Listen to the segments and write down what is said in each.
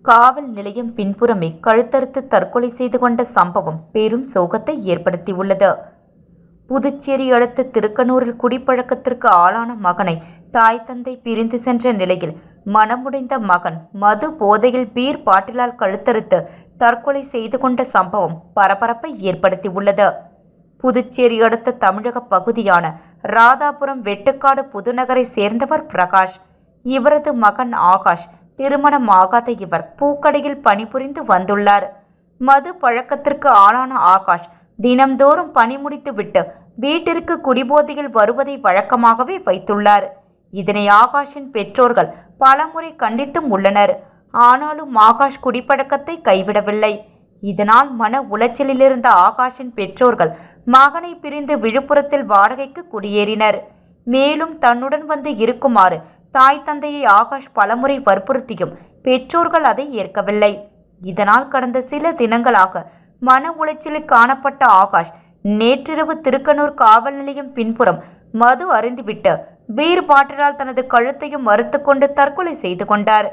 காவல் நிலையம் பின்புறமே கழுத்தறுத்து தற்கொலை செய்து கொண்ட சம்பவம் பெரும் சோகத்தை ஏற்படுத்தியுள்ளது. புதுச்சேரி அடுத்த திருக்கனூரில் குடிப்பழக்கத்திற்கு ஆளான மகனை தாய் தந்தை பிரிந்து சென்ற நிலையில் மனமுடைந்த மகன் மது போதையில் பீர் பாட்டிலால் கழுத்தறுத்து தற்கொலை செய்து கொண்ட சம்பவம் பரபரப்பை ஏற்படுத்தியுள்ளது. புதுச்சேரி அடுத்த தமிழக பகுதியான ராதாபுரம் வெட்டுக்காடு புதுநகரை சேர்ந்தவர் பிரகாஷ். இவரது மகன் ஆகாஷ். திருமணம் ஆகாத இவர் பூக்கடையில் பணிபுரிந்து வந்துள்ளார். மது பழக்கத்திற்கு ஆளான ஆகாஷ் தினம்தோறும் பணி முடித்துவிட்டு வீட்டிற்கு குடிபோதையில் வருவதை வழக்கமாகவே வைத்துள்ளார். இதனை ஆகாஷின் பெற்றோர்கள் பலமுறை கண்டித்தும் உள்ளனர். ஆனாலும் ஆகாஷ் குடிப்பழக்கத்தை கைவிடவில்லை. இதனால் மன உளைச்சலிலிருந்த ஆகாஷின் பெற்றோர்கள் மகனை பிரிந்து விழுப்புரத்தில் வாடகைக்கு குடியேறினர். மேலும் தன்னுடன் வந்து இருக்குமாறு தாய் தந்தையை ஆகாஷ் பலமுறை வற்புறுத்தியும் பெற்றோர்கள் அதை ஏற்கவில்லை. இதனால் கடந்த சில தினங்களாக மன உளைச்சலில் காணப்பட்ட ஆகாஷ் நேற்றிரவு திருக்கனூர் காவல் நிலையம் பின்புறம் மது அருந்திவிட்டு பீர் பாட்டிலால் தனது கழுத்தையும் மறுத்துக்கொண்டு தற்கொலை செய்து கொண்டார்.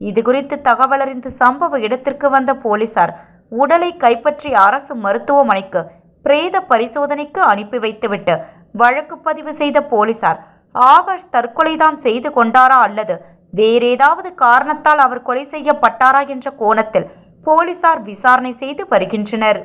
இதுகுறித்து தகவல் அறிந்து சம்பவ இடத்திற்கு வந்த போலீசார் உடலை கைப்பற்றி அரசு மருத்துவமனைக்கு பிரேத பரிசோதனைக்கு அனுப்பி வைத்துவிட்டு வழக்கு பதிவு செய்த போலீசார் ஆகாஷ் தற்கொலைதான் செய்து கொண்டாரா அல்லது வேறேதாவது காரணத்தால் அவர் கொலை செய்யப்பட்டாரா என்ற கோணத்தில் போலீசார் விசாரணை செய்து வருகின்றனர்.